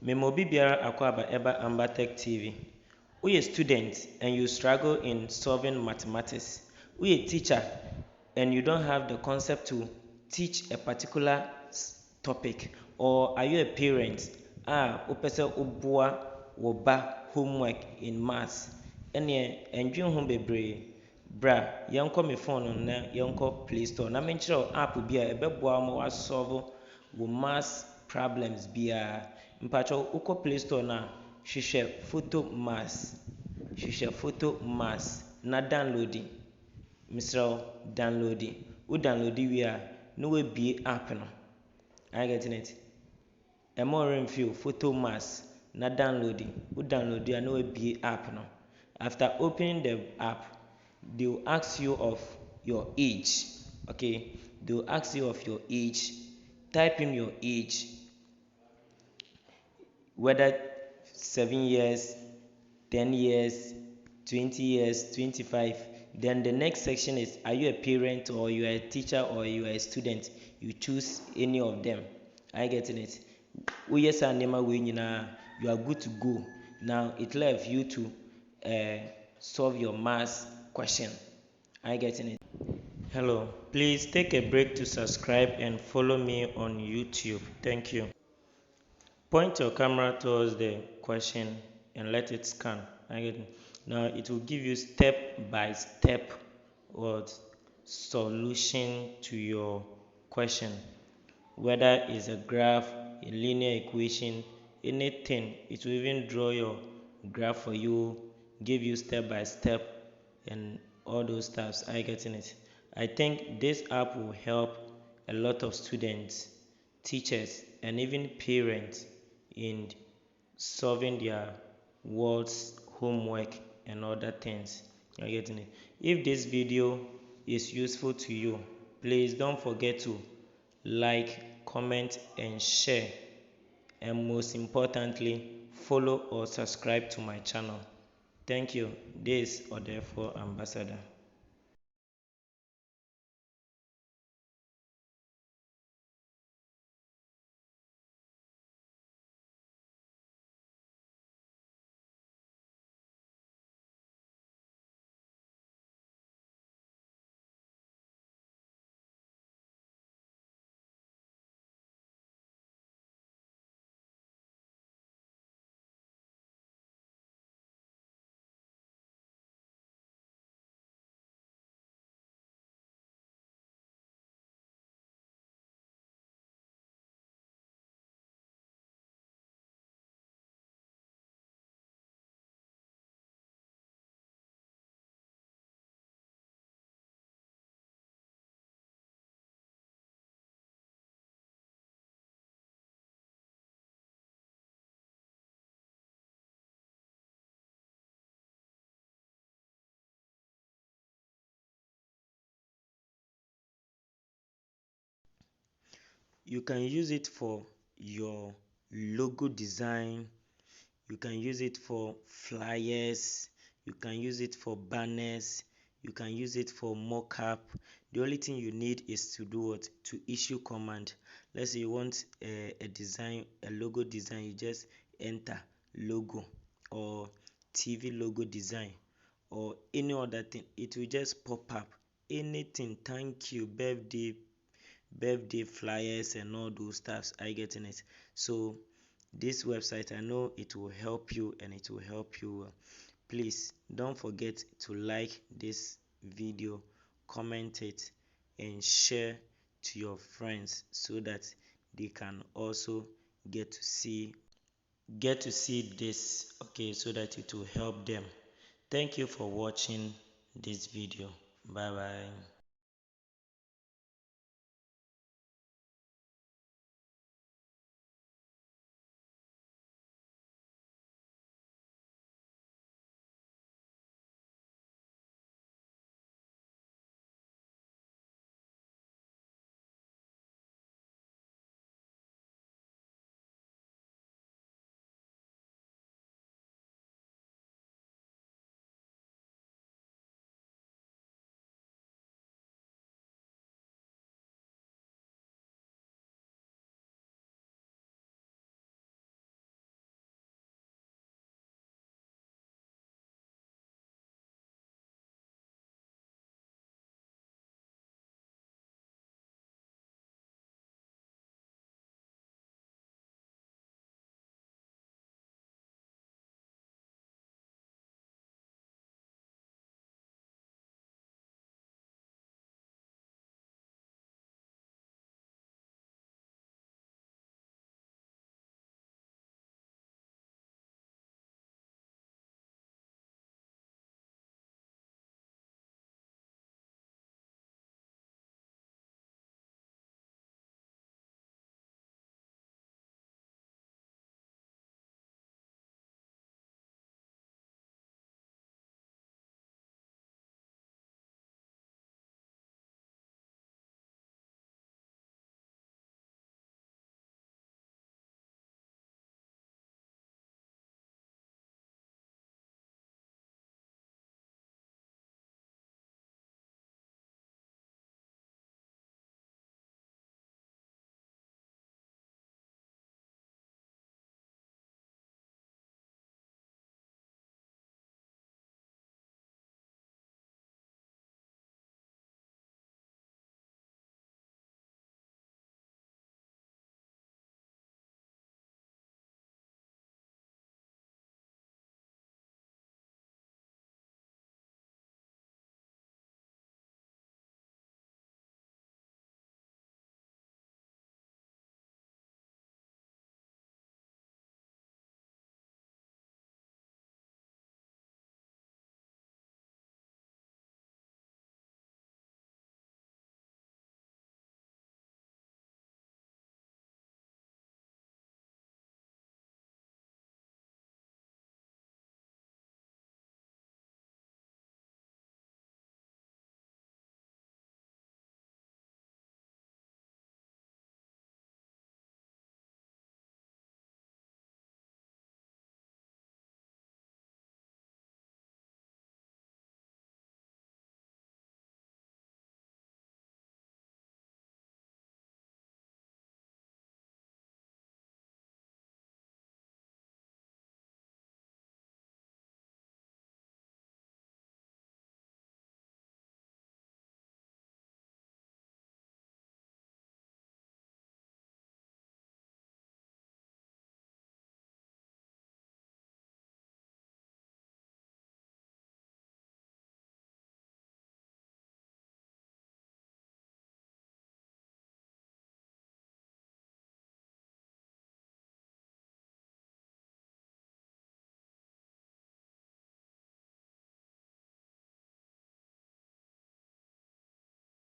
Memo bibiara akwaba eba Ambatech TV. We a student and you struggle in solving mathematics. We a teacher and you don't have the concept to teach a particular topic. Or are you a parent? Upese ubua woba homework in maths. Ene endwin ho bebre. Bra, yɛnkɔ me phone na yɛnkɔ Play Store. Na menkyerɛ app bi a ɛbɛboa ma wa solve wo maths problems biara. Mpacho wokɔ Play Store na hwehwɛ Photomath. Hwehwɛ Photomath na downloading. Misrɛ downloading. Wo downloading wie a na wabie app no. Are you getting it? More review Photomath na downloading. Wo downloading a na wabie app no. After opening the app, they will ask you of your age. Okay, they will ask you of your age. Type in your age, whether 7 years, 10 years, 20 years, 25. Then the next section is, are you a parent or you are a teacher or you are a student? You choose any of them. Are you getting it? You are good to go. Now it left you to solve your maths question. Are you getting it? Hello, please take a break to subscribe and follow me on YouTube. Thank you. Point your camera towards the question and let it scan. Are you getting it? Now it will give you step by step solution to your question. Whether it's a graph, a linear equation, anything, it will even draw your graph for you, give you step by step and all those stuffs. Are you getting it? I think this app will help a lot of students, teachers, and even parents in solving their words, homework, and other things. Are you getting it? If this video is useful to you, please don't forget to like, comment, and share. And most importantly, follow or subscribe to my channel. Thank you. This is Odefo Ambassador. You can use it for your logo design. You can use it for flyers. You can use it for banners. You can use it for mock-up. The only thing you need is to do what? To issue command. Let's say you want a design, a logo design. You just enter logo or TV logo design or any other thing. It will just pop up. Anything. Thank you, birthday flyers and all those stuffs. Are you getting it? So this website, I know it will help you and it will help you well. Please don't forget to like this video, comment it, and share to your friends so that they can also get to see this, okay, so that it will help them. Thank you for watching this video. Bye bye.